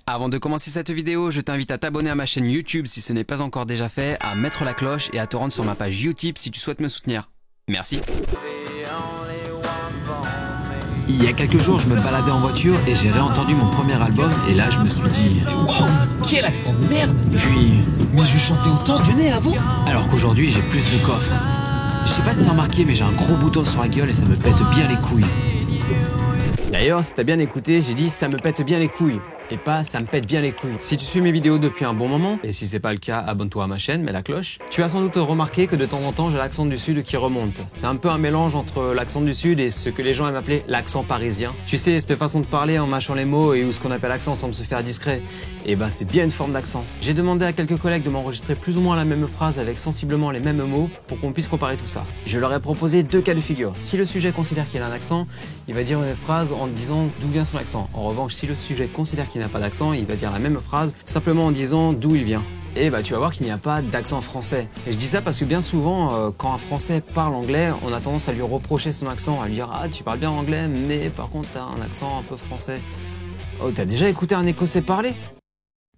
Avant de commencer cette vidéo, je t'invite à t'abonner à ma chaîne YouTube si ce n'est pas encore déjà fait, à mettre la cloche et à te rendre sur ma page Utip si tu souhaites me soutenir. Merci. Il y a quelques jours, je me baladais en voiture et j'ai réentendu mon premier album et là je me suis dit wow, quel accent de merde. Puis, mais je chantais autant du nez avant. Alors qu'aujourd'hui j'ai plus de coffre. Je sais pas si t'as remarqué mais j'ai un gros bouton sur la gueule et ça me pète bien les couilles. D'ailleurs, si t'as bien écouté, j'ai dit ça me pète bien les couilles. Et pas ça me pète bien les couilles. Si tu suis mes vidéos depuis un bon moment, et si c'est pas le cas, abonne-toi à ma chaîne, mets la cloche, tu as sans doute remarqué que de temps en temps j'ai l'accent du sud qui remonte. C'est un peu un mélange entre l'accent du sud et ce que les gens aiment appeler l'accent parisien. Tu sais, cette façon de parler en mâchant les mots et où ce qu'on appelle accent semble se faire discret, et ben c'est bien une forme d'accent. J'ai demandé à quelques collègues de m'enregistrer plus ou moins la même phrase avec sensiblement les mêmes mots pour qu'on puisse comparer tout ça. Je leur ai proposé deux cas de figure. Si le sujet considère qu'il a un accent, il va dire une phrase en disant d'où vient son accent. En revanche, si le sujet considère qu'il n'a pas d'accent, il va dire la même phrase simplement en disant d'où il vient. Et bah tu vas voir qu'il n'y a pas d'accent français. Et je dis ça parce que bien souvent, quand un Français parle anglais, on a tendance à lui reprocher son accent, à lui dire ah tu parles bien anglais, mais par contre t'as un accent un peu français. Oh, t'as déjà écouté un Écossais parler?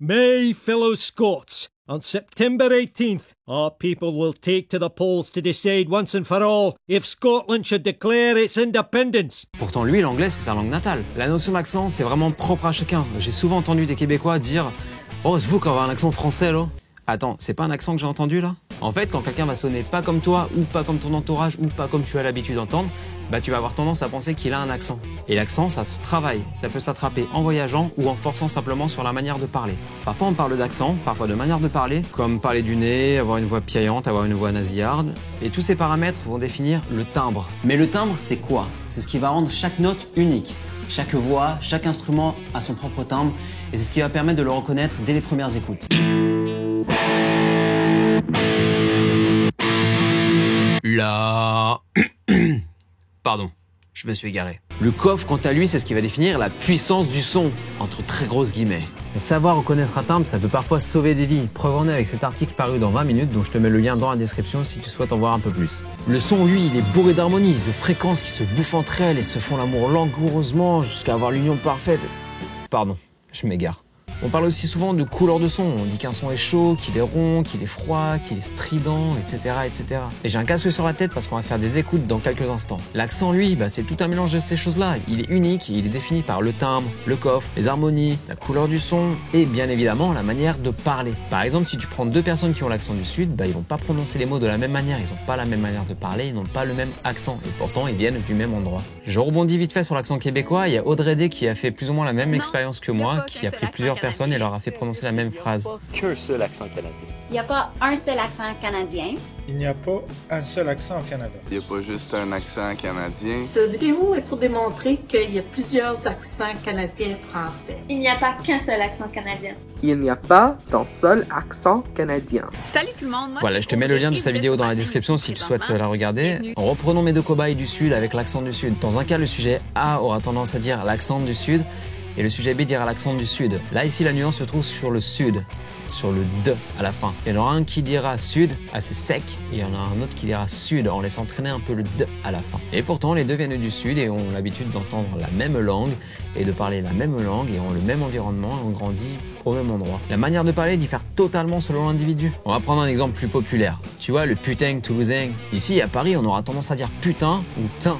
My fellow Scots, on September 18th, our people will take to the polls to decide once and for all if Scotland should declare its independence. Pourtant lui, l'anglais c'est sa langue natale. La notion d'accent c'est vraiment propre à chacun. J'ai souvent entendu des Québécois dire « Oh, c'est vous qui avez un accent français là ?» Attends, c'est pas un accent que j'ai entendu là? En fait, quand quelqu'un va sonner pas comme toi, ou pas comme ton entourage, ou pas comme tu as l'habitude d'entendre, bah tu vas avoir tendance à penser qu'il a un accent. Et l'accent, ça se travaille, ça peut s'attraper en voyageant ou en forçant simplement sur la manière de parler. Parfois on parle d'accent, parfois de manière de parler, comme parler du nez, avoir une voix piaillante, avoir une voix nasillarde. Et tous ces paramètres vont définir le timbre. Mais le timbre, c'est quoi? C'est ce qui va rendre chaque note unique. Chaque voix, chaque instrument a son propre timbre, et c'est ce qui va permettre de le reconnaître dès les premières écoutes. Là... Pardon, je me suis égaré. Le coffre, quant à lui, c'est ce qui va définir la puissance du son, entre très grosses guillemets. Savoir reconnaître un timbre, ça peut parfois sauver des vies. Preuve en est avec cet article paru dans 20 minutes, dont je te mets le lien dans la description si tu souhaites en voir un peu plus. Le son, lui, il est bourré d'harmonie, de fréquences qui se bouffent entre elles et se font l'amour langoureusement jusqu'à avoir l'union parfaite. Pardon, je m'égare. On parle aussi souvent de couleur de son, on dit qu'un son est chaud, qu'il est rond, qu'il est froid, qu'il est strident, etc. etc. Et j'ai un casque sur la tête parce qu'on va faire des écoutes dans quelques instants. L'accent, lui, c'est tout un mélange de ces choses-là. Il est unique et il est défini par le timbre, le coffre, les harmonies, la couleur du son et bien évidemment la manière de parler. Par exemple, si tu prends deux personnes qui ont l'accent du sud, ils vont pas prononcer les mots de la même manière, ils ont pas la même manière de parler, ils n'ont pas le même accent et pourtant ils viennent du même endroit. Je rebondis vite fait sur l'accent québécois, il y a Audrey D qui a fait plus ou moins la même expérience que moi, qui a pris plusieurs personnes et leur a fait prononcer la même phrase. Qu'un seul accent canadien. Il n'y a pas un seul accent canadien. Il n'y a pas un seul accent au Canada. Il n'y a pas juste un accent canadien. Cette vidéo est pour démontrer qu'il y a plusieurs accents canadiens-français. Il n'y a pas qu'un seul accent canadien. Il n'y a pas d'un seul accent canadien. Salut tout le monde. Voilà, je te mets le lien de sa vidéo dans la description si tu souhaites la regarder. En reprenant mes deux cobayes du sud avec l'accent du sud. Dans un cas, le sujet A aura tendance à dire l'accent du sud et le sujet B dira l'accent du sud. Là, ici, la nuance se trouve sur le sud, sur le de à la fin. Il y en aura un qui dira sud assez sec et il y en a un autre qui dira sud en laissant traîner un peu le de à la fin. Et pourtant, les deux viennent du sud et ont l'habitude d'entendre la même langue et de parler la même langue et ont le même environnement et ont grandi au même endroit. La manière de parler diffère totalement selon l'individu. On va prendre un exemple plus populaire. Tu vois, le putain toulousain. Ici, à Paris, on aura tendance à dire putain ou tin.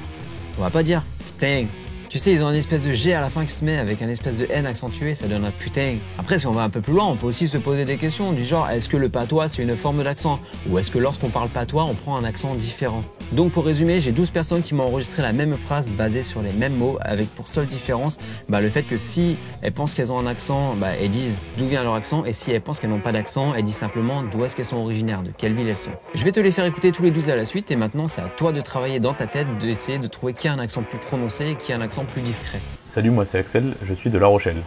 On va pas dire putain. Tu sais, ils ont une espèce de G à la fin qui se met avec un espèce de N accentué, ça donne un putain. Après, si on va un peu plus loin, on peut aussi se poser des questions du genre, est-ce que le patois c'est une forme d'accent? Ou est-ce que lorsqu'on parle patois, on prend un accent différent? Donc pour résumer, j'ai 12 personnes qui m'ont enregistré la même phrase basée sur les mêmes mots, avec pour seule différence le fait que si elles pensent qu'elles ont un accent, elles disent d'où vient leur accent, et si elles pensent qu'elles n'ont pas d'accent, elles disent simplement d'où est-ce qu'elles sont originaires, de quelle ville elles sont. Je vais te les faire écouter tous les 12 à la suite, et maintenant c'est à toi de travailler dans ta tête, d'essayer de trouver qui a un accent plus prononcé et qui a un accent plus discret. Salut, moi c'est Axel, je suis de La Rochelle.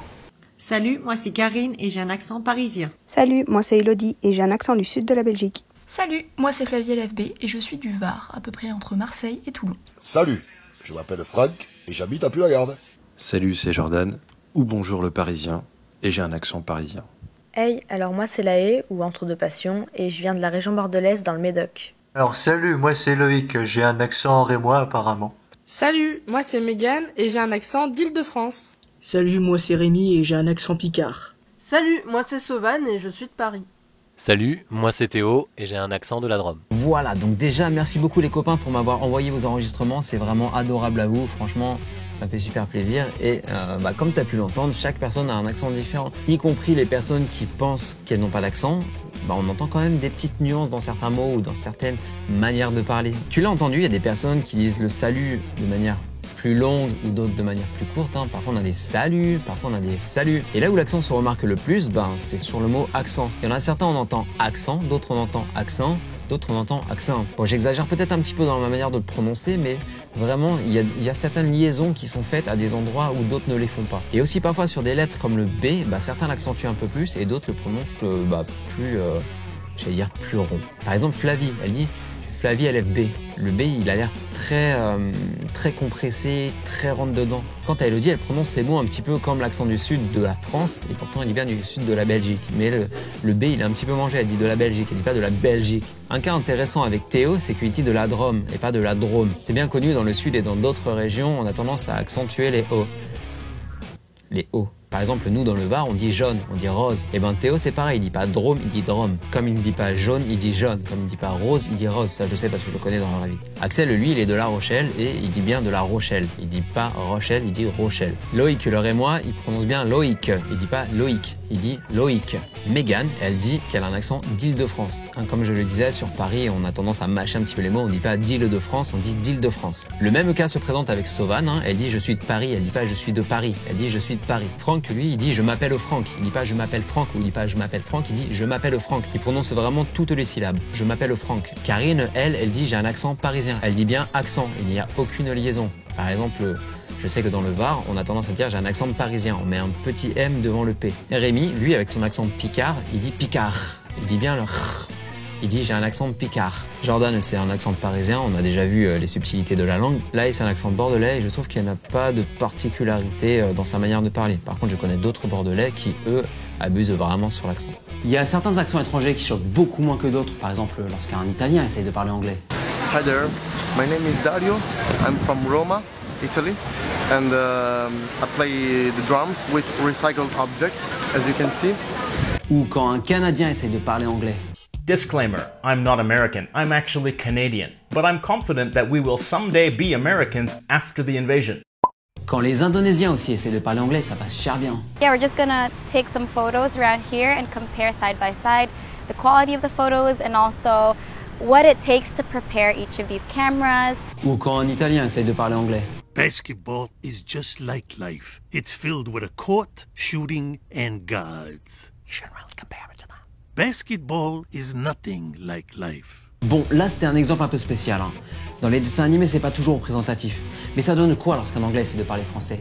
Salut, moi c'est Karine et j'ai un accent parisien. Salut, moi c'est Elodie et j'ai un accent du sud de la Belgique. Salut, moi c'est Flavie LFB et je suis du Var, à peu près entre Marseille et Toulon. Salut, je m'appelle Franck et j'habite à Puy-la-Garde. Salut, c'est Jordan, ou bonjour le parisien, et j'ai un accent parisien. Hey, alors moi c'est Laë, ou Entre deux passions, et je viens de la région bordelaise dans le Médoc. Alors salut, moi c'est Loïc, j'ai un accent rémois apparemment. Salut, moi c'est Mégane et j'ai un accent d'Île-de-France. Salut, moi c'est Rémi et j'ai un accent picard. Salut, moi c'est Sauvane et je suis de Paris. Salut, moi c'est Théo et j'ai un accent de la Drôme. Voilà, donc déjà merci beaucoup les copains pour m'avoir envoyé vos enregistrements, c'est vraiment adorable à vous, franchement ça me fait super plaisir et comme tu as pu l'entendre, chaque personne a un accent différent, y compris les personnes qui pensent qu'elles n'ont pas d'accent, on entend quand même des petites nuances dans certains mots ou dans certaines manières de parler. Tu l'as entendu, il y a des personnes qui disent le salut de manière plus longue ou d'autres de manière plus courte. Parfois on a des saluts, parfois on a des saluts. Et là où l'accent se remarque le plus, c'est sur le mot accent. Il y en a certains on entend accent, d'autres on entend accent, d'autres on entend accent. Bon, j'exagère peut-être un petit peu dans ma manière de le prononcer, mais vraiment il y a certaines liaisons qui sont faites à des endroits où d'autres ne les font pas. Et aussi parfois sur des lettres comme le B, certains l'accentuent un peu plus et d'autres le prononcent plus rond. Par exemple Flavie, elle dit Flavie LFB. Le B, il a l'air très compressé, très rentre dedans. Quant à Elodie, elle prononce ses mots un petit peu comme l'accent du sud de la France, et pourtant il vient du sud de la Belgique. Mais le B, il est un petit peu mangé, elle dit de la Belgique, elle dit pas de la Belgique. Un cas intéressant avec Théo, c'est qu'il dit de la Drôme, et pas de la Drôme. C'est bien connu dans le sud et dans d'autres régions, on a tendance à accentuer les O. Les O. Par exemple, nous dans le Var, on dit jaune, on dit rose. Et Théo, c'est pareil, il dit pas Drôme, il dit Drôme. Comme il ne dit pas jaune, il dit jaune. Comme il ne dit pas rose, il dit rose. Ça, je sais parce que je le connais dans la vraie vie. Axel, lui, il est de La Rochelle et il dit bien de La Rochelle. Il dit pas Rochelle, il dit Rochelle. Loïc, le Rémois, il prononce bien Loïc. Il dit pas Loïc, il dit Loïc. Mégane, elle dit qu'elle a un accent d'Île-de-France. Comme je le disais, sur Paris, on a tendance à mâcher un petit peu les mots. On dit pas d'Île-de-France, on dit d'Île-de-France. Le même cas se présente avec Sauvane. Elle dit je suis de Paris, elle dit pas je suis de Paris. Elle dit je suis de Paris. Franck, lui, il dit je m'appelle Franck. Il dit pas je m'appelle Franck ou il dit pas je m'appelle Franck, il dit je m'appelle Franck. Il prononce vraiment toutes les syllabes. Je m'appelle Franck. Karine, elle dit j'ai un accent parisien. Elle dit bien accent, il n'y a aucune liaison. Par exemple, je sais que dans le Var, on a tendance à dire j'ai un accent parisien. On met un petit M devant le P. Et Rémi, lui, avec son accent picard, il dit picard. Il dit bien le R. Il dit j'ai un accent picard. Jordan, c'est un accent parisien, on a déjà vu les subtilités de la langue. Là, c'est un accent bordelais et je trouve qu'il n'y a pas de particularité dans sa manière de parler. Par contre, je connais d'autres bordelais qui, eux, abusent vraiment sur l'accent. Il y a certains accents étrangers qui choquent beaucoup moins que d'autres. Par exemple, lorsqu'un Italien essaye de parler anglais. Hi there, my name is Dario. I'm from Roma, Italy. And I play the drums with recycled objects, as you can see. Ou quand un Canadien essaye de parler anglais. Disclaimer, I'm not American, I'm actually Canadian, but I'm confident that we will someday be Americans after the invasion. Quand les Indonésiens aussi essaient de parler anglais, ça passe cher bien. Yeah, we're just gonna take some photos around here and compare side by side the quality of the photos and also what it takes to prepare each of these cameras. Ou quand un Italien essaie de parler anglais. Basketball is just like life. It's filled with a court, shooting, and guards. You shouldn't really compare it to that. Basketball is nothing like life. Bon, là c'était un exemple un peu spécial. Dans les dessins animés, c'est pas toujours représentatif. Mais ça donne quoi lorsqu'un anglais essaie de parler français?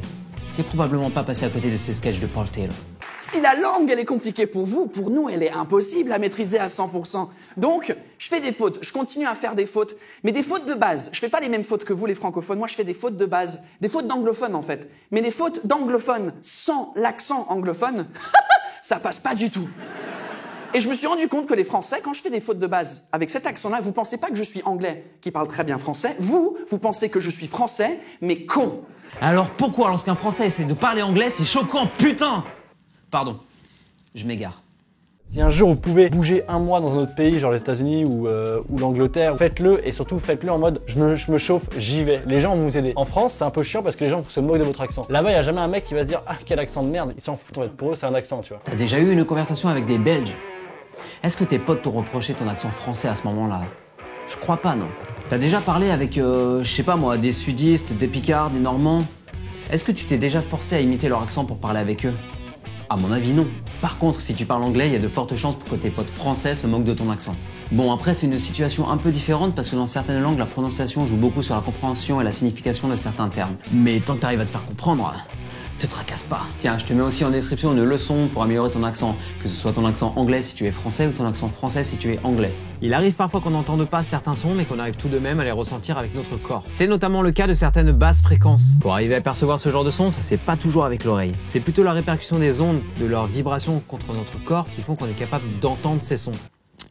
T'es probablement pas passé à côté de ces sketchs de Paul Taylor. Si la langue, elle est compliquée pour vous, pour nous, elle est impossible à maîtriser à 100%. Donc, je fais des fautes, je continue à faire des fautes, mais des fautes de base. Je fais pas les mêmes fautes que vous, les francophones. Moi, je fais des fautes de base, des fautes d'anglophones, en fait. Mais les fautes d'anglophones sans l'accent anglophone, ça passe pas du tout. Et je me suis rendu compte que les Français, quand je fais des fautes de base avec cet accent-là, vous pensez pas que je suis anglais, qui parle très bien français. Vous pensez que je suis français, mais con. Alors pourquoi, lorsqu'un Français essaie de parler anglais, c'est choquant, putain? Pardon, je m'égare. Si un jour vous pouvez bouger un mois dans un autre pays, genre les États-Unis ou l'Angleterre, faites-le et surtout faites-le en mode je me chauffe, j'y vais. Les gens vont vous aider. En France, c'est un peu chiant parce que les gens se moquent de votre accent. Là-bas, il n'y a jamais un mec qui va se dire ah quel accent de merde, ils s'en foutent en fait. Pour eux, c'est un accent, tu vois. T'as déjà eu une conversation avec des Belges? Est-ce que tes potes t'ont reproché ton accent français à ce moment-là? Je crois pas, non. T'as déjà parlé avec, je sais pas moi, des sudistes, des picards, des normands? Est-ce que tu t'es déjà forcé à imiter leur accent pour parler avec eux? À mon avis, non. Par contre, si tu parles anglais, il y a de fortes chances pour que tes potes français se moquent de ton accent. Bon, après, c'est une situation un peu différente parce que dans certaines langues, la prononciation joue beaucoup sur la compréhension et la signification de certains termes. Mais tant que t'arrives à te faire comprendre, te tracasse pas. Tiens, je te mets aussi en description une leçon pour améliorer ton accent, que ce soit ton accent anglais si tu es français ou ton accent français si tu es anglais. Il arrive parfois qu'on n'entende pas certains sons, mais qu'on arrive tout de même à les ressentir avec notre corps. C'est notamment le cas de certaines basses fréquences. Pour arriver à percevoir ce genre de son, ça c'est pas toujours avec l'oreille. C'est plutôt la répercussion des ondes, de leurs vibrations contre notre corps qui font qu'on est capable d'entendre ces sons.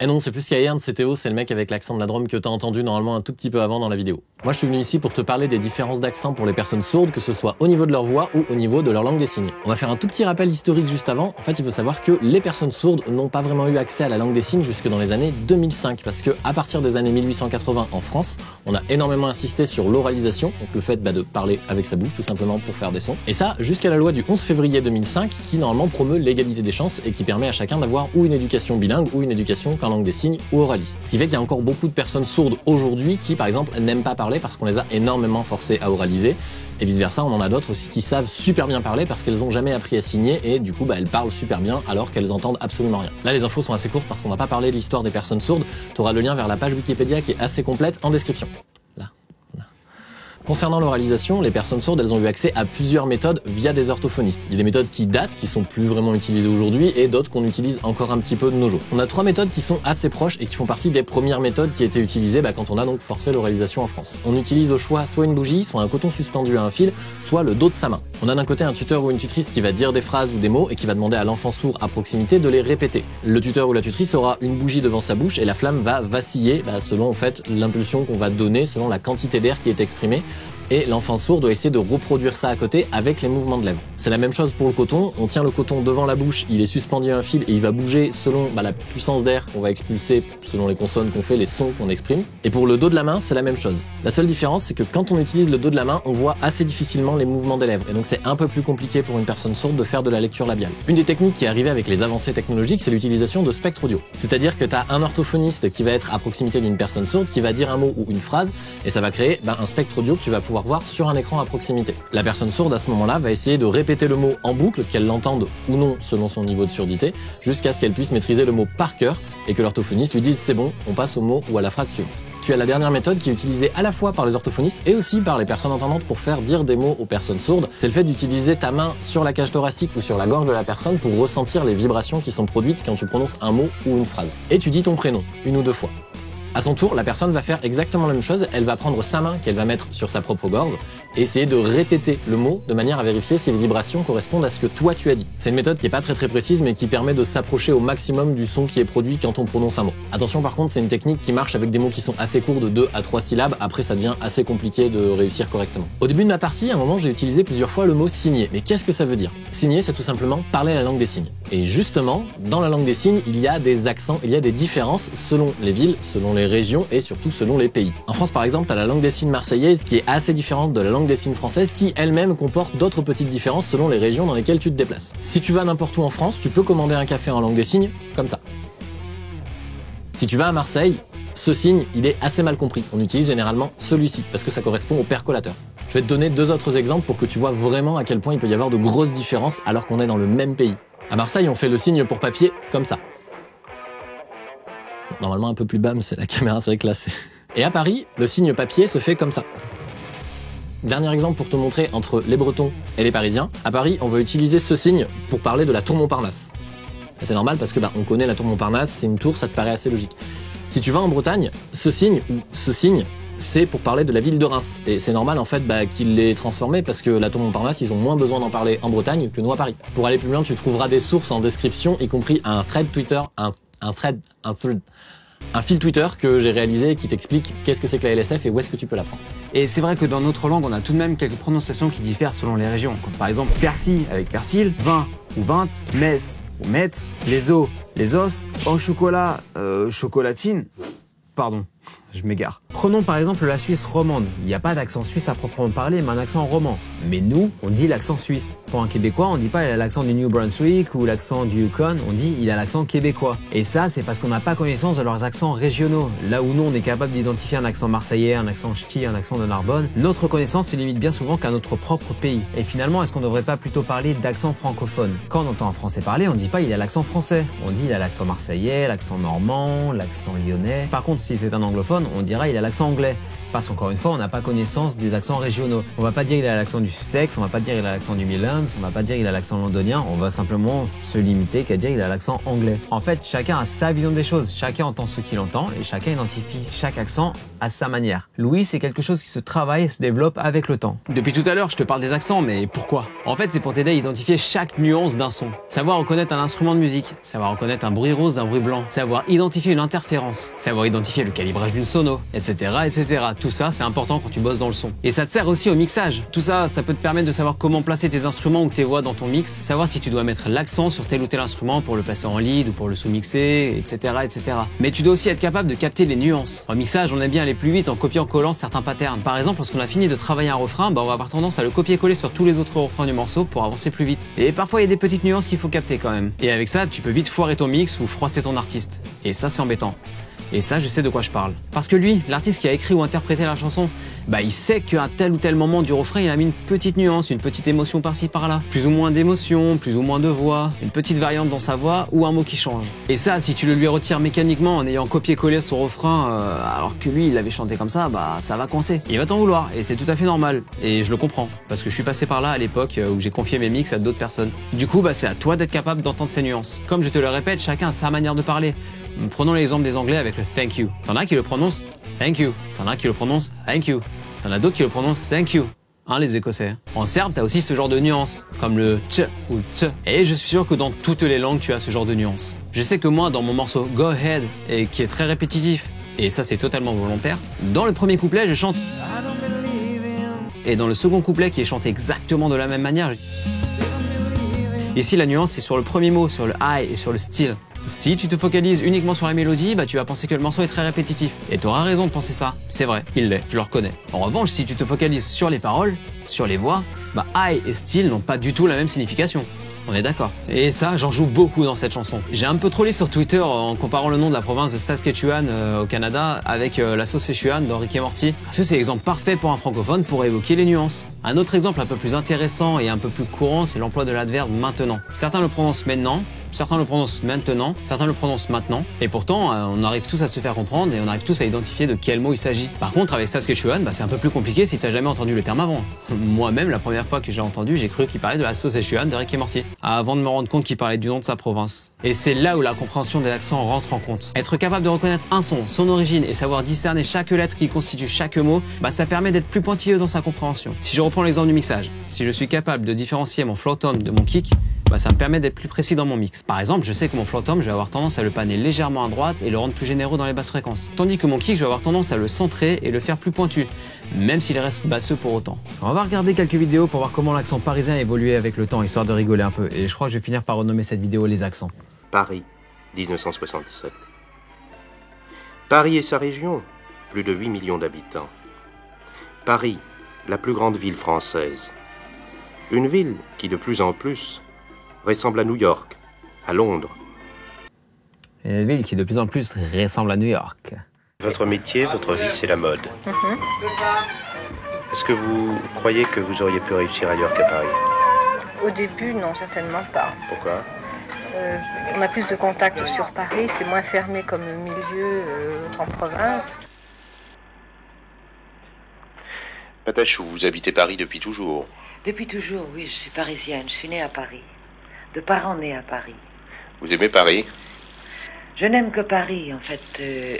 Et non, c'est plus qu'Aern, c'est Théo, c'est le mec avec l'accent de la Drôme que t'as entendu normalement un tout petit peu avant dans la vidéo. Moi, je suis venu ici pour te parler des différences d'accent pour les personnes sourdes, que ce soit au niveau de leur voix ou au niveau de leur langue des signes. On va faire un tout petit rappel historique juste avant. En fait, il faut savoir que les personnes sourdes n'ont pas vraiment eu accès à la langue des signes jusque dans les années 2005, parce que à partir des années 1880 en France, on a énormément insisté sur l'oralisation, donc le fait de parler avec sa bouche tout simplement pour faire des sons. Et ça, jusqu'à la loi du 11 février 2005, qui normalement promeut l'égalité des chances et qui permet à chacun d'avoir ou une éducation bilingue ou une éducation qu'en langue des signes ou oraliste. Ce qui fait qu'il y a encore beaucoup de personnes sourdes aujourd'hui qui, par exemple, n'aiment pas parler parce qu'on les a énormément forcées à oraliser. Et vice versa, on en a d'autres aussi qui savent super bien parler parce qu'elles ont jamais appris à signer et du coup elles parlent super bien alors qu'elles entendent absolument rien. Là les infos sont assez courtes parce qu'on va pas parler de l'histoire des personnes sourdes, tu auras le lien vers la page Wikipédia qui est assez complète en description. Concernant l'oralisation, les personnes sourdes, elles ont eu accès à plusieurs méthodes via des orthophonistes. Il y a des méthodes qui datent, qui sont plus vraiment utilisées aujourd'hui, et d'autres qu'on utilise encore un petit peu de nos jours. On a 3 méthodes qui sont assez proches et qui font partie des premières méthodes qui étaient utilisées quand on a donc forcé l'oralisation en France. On utilise au choix soit une bougie, soit un coton suspendu à un fil, soit le dos de sa main. On a d'un côté un tuteur ou une tutrice qui va dire des phrases ou des mots et qui va demander à l'enfant sourd à proximité de les répéter. Le tuteur ou la tutrice aura une bougie devant sa bouche et la flamme va vaciller selon en fait l'impulsion qu'on va donner, selon la quantité d'air qui est exprimée. Et l'enfant sourd doit essayer de reproduire ça à côté avec les mouvements de lèvres. C'est la même chose pour le coton, on tient le coton devant la bouche, il est suspendu à un fil et il va bouger selon la puissance d'air qu'on va expulser, selon les consonnes qu'on fait, les sons qu'on exprime. Et pour le dos de la main, c'est la même chose. La seule différence, c'est que quand on utilise le dos de la main, on voit assez difficilement les mouvements des lèvres. Et donc c'est un peu plus compliqué pour une personne sourde de faire de la lecture labiale. Une des techniques qui est arrivée avec les avancées technologiques, c'est l'utilisation de spectres audio. C'est-à-dire que tu as un orthophoniste qui va être à proximité d'une personne sourde, qui va dire un mot ou une phrase, et ça va créer un spectre audio que tu vas pouvoir voir sur un écran à proximité. La personne sourde à ce moment-là va essayer de répéter le mot en boucle, qu'elle l'entende ou non selon son niveau de surdité, jusqu'à ce qu'elle puisse maîtriser le mot par cœur et que l'orthophoniste lui dise c'est bon, on passe au mot ou à la phrase suivante. Tu as la dernière méthode qui est utilisée à la fois par les orthophonistes et aussi par les personnes entendantes pour faire dire des mots aux personnes sourdes. C'est le fait d'utiliser ta main sur la cage thoracique ou sur la gorge de la personne pour ressentir les vibrations qui sont produites quand tu prononces un mot ou une phrase. Et tu dis ton prénom, 1 ou 2 fois. À son tour, la personne va faire exactement la même chose, elle va prendre sa main qu'elle va mettre sur sa propre gorge et essayer de répéter le mot de manière à vérifier si les vibrations correspondent à ce que toi tu as dit. C'est une méthode qui est pas très précise mais qui permet de s'approcher au maximum du son qui est produit quand on prononce un mot. Attention par contre, c'est une technique qui marche avec des mots qui sont assez courts de 2 à 3 syllabes, après ça devient assez compliqué de réussir correctement. Au début de ma partie, à un moment j'ai utilisé plusieurs fois le mot signer. Mais qu'est-ce que ça veut dire? Signer, c'est tout simplement parler la langue des signes. Et justement, dans la langue des signes, il y a des accents, il y a des différences selon les villes, selon les régions et surtout selon les pays. En France par exemple, tu as la langue des signes marseillaise qui est assez différente de la langue des signes française qui elle-même comporte d'autres petites différences selon les régions dans lesquelles tu te déplaces. Si tu vas n'importe où en France, tu peux commander un café en langue des signes comme ça. Si tu vas à Marseille, ce signe, il est assez mal compris. On utilise généralement celui-ci parce que ça correspond au percolateur. Je vais te donner 2 autres exemples pour que tu vois vraiment à quel point il peut y avoir de grosses différences alors qu'on est dans le même pays. À Marseille, on fait le signe pour papier comme ça. Normalement un peu plus bas, mais c'est la caméra, c'est classé. Et à Paris, le signe papier se fait comme ça. Dernier exemple pour te montrer entre les Bretons et les Parisiens. À Paris, on va utiliser ce signe pour parler de la tour Montparnasse. Et c'est normal parce que on connaît la tour Montparnasse, c'est une tour, ça te paraît assez logique. Si tu vas en Bretagne, ce signe ou ce signe, c'est pour parler de la ville de Reims. Et c'est normal en fait qu'ils l'aient transformé parce que la tour Montparnasse, ils ont moins besoin d'en parler en Bretagne que nous à Paris. Pour aller plus loin, tu trouveras des sources en description, y compris un thread Twitter, un fil Twitter que j'ai réalisé qui t'explique qu'est-ce que c'est que la LSF et où est-ce que tu peux l'apprendre. Et c'est vrai que dans notre langue, on a tout de même quelques prononciations qui diffèrent selon les régions. Comme par exemple persil avec persil, vin ou vinte, messe ou metz, les os, les os, au chocolat, chocolatine. Pardon, je m'égare. Prenons par exemple la Suisse romande. Il n'y a pas d'accent suisse à proprement parler, mais un accent roman. Mais nous, on dit l'accent suisse. Pour un Québécois, on dit pas il a l'accent du New Brunswick ou l'accent du Yukon, on dit il a l'accent québécois. Et ça, c'est parce qu'on n'a pas connaissance de leurs accents régionaux. Là où nous, on est capable d'identifier un accent marseillais, un accent ch'ti, un accent de Narbonne, notre connaissance se limite bien souvent qu'à notre propre pays. Et finalement, est-ce qu'on ne devrait pas plutôt parler d'accent francophone? Quand on entend un français parler, on ne dit pas il a l'accent français. On dit il a l'accent marseillais, l'accent normand, l'accent lyonnais. Par contre, si c'est un anglophone, francophone, on dira il a l'accent anglais. Parce qu'encore une fois, on n'a pas connaissance des accents régionaux. On va pas dire il a l'accent du Sussex, on va pas dire il a l'accent du Midlands, on va pas dire il a l'accent londonien, on va simplement se limiter qu'à dire il a l'accent anglais. En fait, chacun a sa vision des choses, chacun entend ce qu'il entend et chacun identifie chaque accent à sa manière. Louis, c'est quelque chose qui se travaille et se développe avec le temps. Depuis tout à l'heure, je te parle des accents, mais pourquoi? En fait, c'est pour t'aider à identifier chaque nuance d'un son. Savoir reconnaître un instrument de musique, savoir reconnaître un bruit rose d'un bruit blanc, savoir identifier une interférence, savoir identifier le calibrage d'une sono, etc., etc. Tout ça, c'est important quand tu bosses dans le son. Et ça te sert aussi au mixage. Tout ça, ça peut te permettre de savoir comment placer tes instruments ou tes voix dans ton mix, savoir si tu dois mettre l'accent sur tel ou tel instrument pour le placer en lead ou pour le sous-mixer, etc., etc. Mais tu dois aussi être capable de capter les nuances. En mixage, on aime bien aller plus vite en copiant-collant certains patterns. Par exemple, lorsqu'on a fini de travailler un refrain, on va avoir tendance à le copier-coller sur tous les autres refrains du morceau pour avancer plus vite. Et parfois, il y a des petites nuances qu'il faut capter quand même. Et avec ça, tu peux vite foirer ton mix ou froisser ton artiste. Et ça, c'est embêtant. Et ça, je sais de quoi je parle. Parce que lui, l'artiste qui a écrit ou interprété la chanson, il sait qu'à tel ou tel moment du refrain, il a mis une petite nuance, une petite émotion par-ci par-là. Plus ou moins d'émotion, plus ou moins de voix, une petite variante dans sa voix ou un mot qui change. Et ça, si tu le lui retires mécaniquement en ayant copié-collé son refrain, alors que lui, il l'avait chanté comme ça, ça va coincer. Il va t'en vouloir, et c'est tout à fait normal. Et je le comprends, parce que je suis passé par là à l'époque où j'ai confié mes mix à d'autres personnes. Du coup, c'est à toi d'être capable d'entendre ces nuances. Comme je te le répète, chacun a sa manière de parler. Prenons l'exemple des Anglais avec le thank you. T'en as qui le prononcent thank you. T'en as qui le prononcent thank you. T'en as d'autres qui le prononcent thank you. Les Écossais. En serbe, t'as aussi ce genre de nuances, comme le tch ou le tch. Et je suis sûr que dans toutes les langues, tu as ce genre de nuances. Je sais que moi, dans mon morceau Go Ahead, et qui est très répétitif, et ça c'est totalement volontaire, dans le premier couplet, je chante et dans le second couplet, qui est chanté exactement de la même manière, ici la nuance c'est sur le premier mot, sur le I et sur le still. Si tu te focalises uniquement sur la mélodie, tu vas penser que le morceau est très répétitif. Et tu auras raison de penser ça. C'est vrai, il l'est, je le reconnais. En revanche, si tu te focalises sur les paroles, sur les voix, I et still n'ont pas du tout la même signification. On est d'accord. Et ça, j'en joue beaucoup dans cette chanson. J'ai un peu trollé sur Twitter en comparant le nom de la province de Saskatchewan au Canada avec la sauce Szechuan dans Rick et Morty. Parce que c'est l'exemple parfait pour un francophone pour évoquer les nuances. Un autre exemple un peu plus intéressant et un peu plus courant, c'est l'emploi de l'adverbe maintenant. Certains le prononcent maintenant, certains le prononcent maintenant, certains le prononcent maintenant. Et pourtant, on arrive tous à se faire comprendre et on arrive tous à identifier de quel mot il s'agit. Par contre, avec Saskatchewan, c'est un peu plus compliqué si t'as jamais entendu le terme avant. Moi-même, la première fois que je l'ai entendu, j'ai cru qu'il parlait de la sauce Szechuan de Rick et Morty, avant de me rendre compte qu'il parlait du nom de sa province. Et c'est là où la compréhension des accents rentre en compte. Être capable de reconnaître un son, son origine et savoir discerner chaque lettre qui constitue chaque mot, ça permet d'être plus pointilleux dans sa compréhension. Si je reprends l'exemple du mixage, si je suis capable de différencier mon flow tom de mon kick, ça me permet d'être plus précis dans mon mix. Par exemple, je sais que mon flow tom, je vais avoir tendance à le panner légèrement à droite et le rendre plus généreux dans les basses fréquences. Tandis que mon kick, je vais avoir tendance à le centrer et le faire plus pointu, même s'il reste basseux pour autant. On va regarder quelques vidéos pour voir comment l'accent parisien a évolué avec le temps, histoire de rigoler un peu. Et je crois que je vais finir par renommer cette vidéo les accents. Paris, 1967. Paris et sa région, plus de 8 millions d'habitants. Paris, la plus grande ville française. Une ville qui, de plus en plus, ressemble à New York, à Londres. Une ville qui de plus en plus ressemble à New York. Votre métier, votre vie, c'est la mode. Est-ce que vous croyez que vous auriez pu réussir ailleurs qu'à Paris? Au début, non, certainement pas. Pourquoi? On a plus de contacts sur Paris, c'est moins fermé comme milieu qu'en province. Patachou, vous habitez Paris depuis toujours? Depuis toujours, oui, je suis parisienne, je suis née à Paris. De parents nés à Paris. Vous aimez Paris? Je n'aime que Paris, en fait.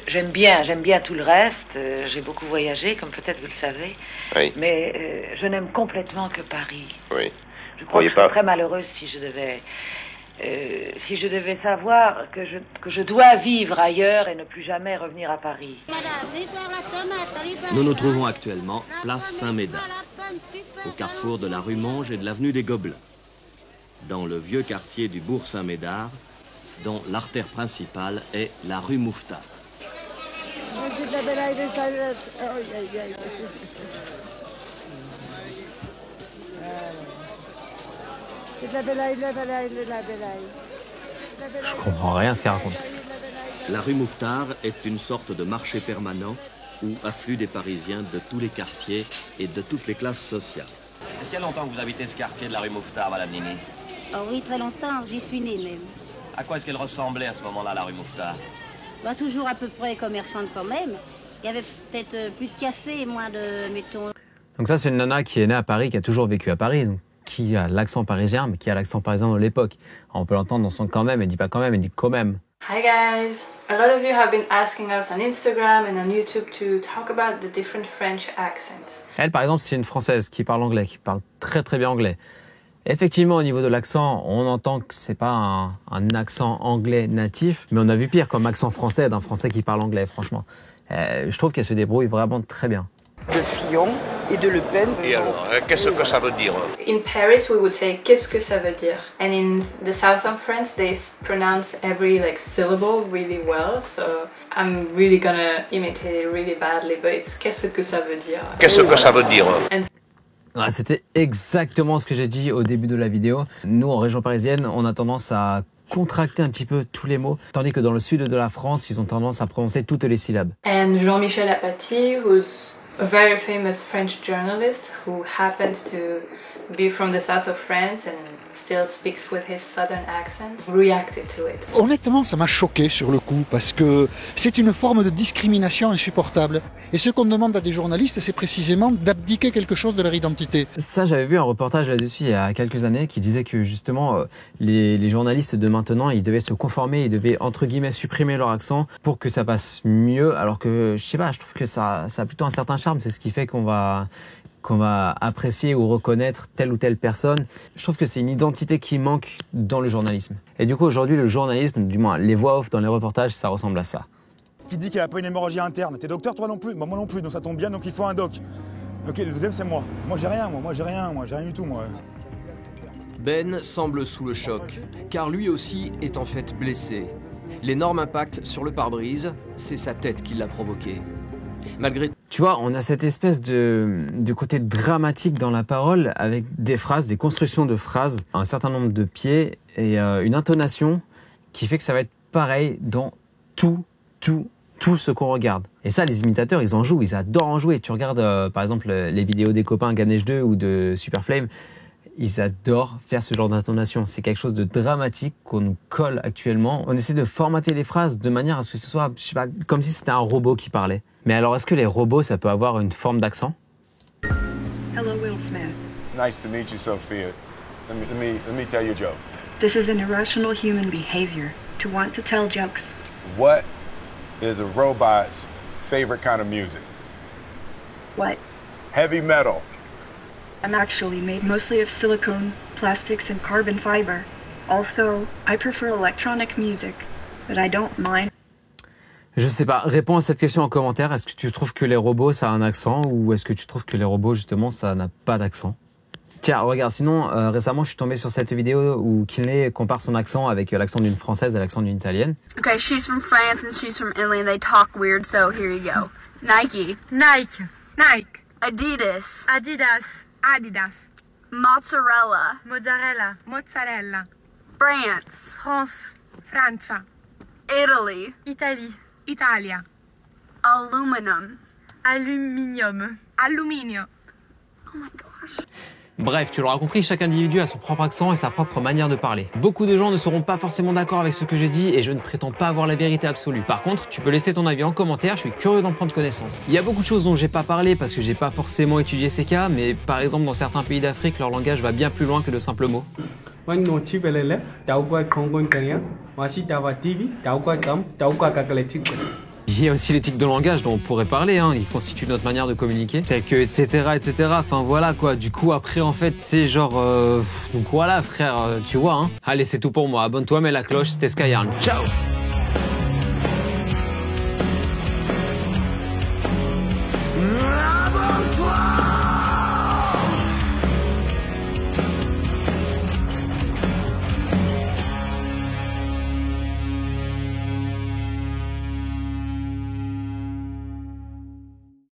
J'aime bien tout le reste. J'ai beaucoup voyagé, comme peut-être vous le savez. Oui. Mais je n'aime complètement que Paris. Oui. Je crois que je serais très malheureuse si je devais savoir que je dois vivre ailleurs et ne plus jamais revenir à Paris. Nous nous trouvons actuellement place Saint-Médard, au carrefour de la rue Monge et de l'avenue des Gobelins, dans le vieux quartier du bourg Saint-Médard, dont l'artère principale est la rue Mouffetard. Je comprends rien à ce qu'elle raconte. La rue Mouffetard est une sorte de marché permanent où affluent des Parisiens de tous les quartiers et de toutes les classes sociales. Est-ce qu'il y a longtemps que vous habitez ce quartier de la rue Mouffetard, Madame Nini? Oh oui, très longtemps, j'y suis née même. À quoi est-ce qu'elle ressemblait à ce moment-là, la rue Mouffetard? Toujours à peu près commerçante quand même. Il y avait peut-être plus de café et moins de, mettons... Donc ça, c'est une nana qui est née à Paris, qui a toujours vécu à Paris, donc qui a l'accent parisien, mais qui a l'accent parisien de l'époque. On peut l'entendre dans son quand même, elle dit pas quand même, elle dit quand même. Hi guys! A lot of you have been asking us on Instagram and on YouTube to talk about the different French accents. Elle, par exemple, c'est une Française qui parle anglais, qui parle très très bien anglais. Effectivement, au niveau de l'accent, on entend que c'est pas un accent anglais natif, mais on a vu pire comme accent français d'un Français qui parle anglais, franchement. Je trouve qu'elle se débrouille vraiment très bien. De Fillon et de Le Pen. Et alors, qu'est-ce que ça veut dire? In Paris, we would say qu'est-ce que ça veut dire. And in the south of France, they pronounce every like syllable really well. So I'm really gonna imitate it really badly, but it's qu'est-ce que ça veut dire. Qu'est-ce que ça veut dire? Ah, c'était exactement ce que j'ai dit au début de la vidéo. Nous, en région parisienne, on a tendance à contracter un petit peu tous les mots, tandis que dans le sud de la France, ils ont tendance à prononcer toutes les syllabes. And Jean-Michel Apathy, who's a very famous French journalist who happens to be from the south of France and still speaks with his southern accent, reacted to it. Honnêtement, ça m'a choqué sur le coup parce que c'est une forme de discrimination insupportable. Et ce qu'on demande à des journalistes, c'est précisément d'abdiquer quelque chose de leur identité. Ça, j'avais vu un reportage là-dessus il y a quelques années qui disait que justement les journalistes de maintenant, ils devaient se conformer, ils devaient entre guillemets supprimer leur accent pour que ça passe mieux. Alors que je sais pas, je trouve que ça a plutôt un certain charme. C'est ce qui fait qu'on va apprécier ou reconnaître telle ou telle personne. Je trouve que c'est une identité qui manque dans le journalisme. Et du coup, aujourd'hui, le journalisme, du moins les voix off dans les reportages, ça ressemble à ça. Qui dit qu'elle n'a pas une hémorragie interne? T'es docteur, toi non plus? Bah, moi non plus, donc ça tombe bien, donc il faut un doc. Ok, le deuxième, c'est moi. Moi, j'ai rien du tout, moi. Ben semble sous le choc, car lui aussi est en fait blessé. L'énorme impact sur le pare-brise, c'est sa tête qui l'a provoqué. Malgré... Tu vois, on a cette espèce de côté dramatique dans la parole avec des phrases, des constructions de phrases, un certain nombre de pieds et une intonation qui fait que ça va être pareil dans tout ce qu'on regarde. Et ça, les imitateurs, ils en jouent, ils adorent en jouer. Tu regardes par exemple les vidéos des copains Ganesh 2 ou de Super Flame, ils adorent faire ce genre d'intonation. C'est quelque chose de dramatique qu'on nous colle actuellement. On essaie de formater les phrases de manière à ce que ce soit, je sais pas, comme si c'était un robot qui parlait. Mais alors, est-ce que les robots, ça peut avoir une forme d'accent? Hello, Will Smith. It's nice to meet you, Sophia. Let me tell you a joke. This is an irrational human behavior to want to tell jokes. What is a robot's favorite kind of music? What? Heavy metal. I'm actually made mostly of silicone, plastics, and carbon fiber. Also, I prefer electronic music, but I don't mind. Je sais pas, réponds à cette question en commentaire. Est-ce que tu trouves que les robots, ça a un accent ou est-ce que tu trouves que les robots, justement, ça n'a pas d'accent? Tiens, regarde, sinon, récemment, je suis tombé sur cette vidéo où Kinley compare son accent avec l'accent d'une Française et l'accent d'une Italienne. Okay, she's from France and she's from Italy and they talk weird, so here you go. Nike. Nike. Nike. Adidas. Adidas. Adidas. Mozzarella. Mozzarella. Mozzarella. France. France. Francia. Italy. Italie. Italia. Aluminum. Aluminium. Aluminium. Oh my gosh. Bref, tu l'auras compris, chaque individu a son propre accent et sa propre manière de parler. Beaucoup de gens ne seront pas forcément d'accord avec ce que j'ai dit et je ne prétends pas avoir la vérité absolue. Par contre, tu peux laisser ton avis en commentaire, je suis curieux d'en prendre connaissance. Il y a beaucoup de choses dont j'ai pas parlé parce que j'ai pas forcément étudié ces cas, mais par exemple dans certains pays d'Afrique, leur langage va bien plus loin que de simples mots. Il y a aussi l'éthique de langage dont on pourrait parler, hein, qui constitue notre manière de communiquer, telle que etc. Enfin voilà quoi, du coup après en fait c'est genre... Donc voilà frère, tu vois hein. Allez c'est tout pour moi, abonne-toi, mets la cloche, c'était Skyarn, ciao.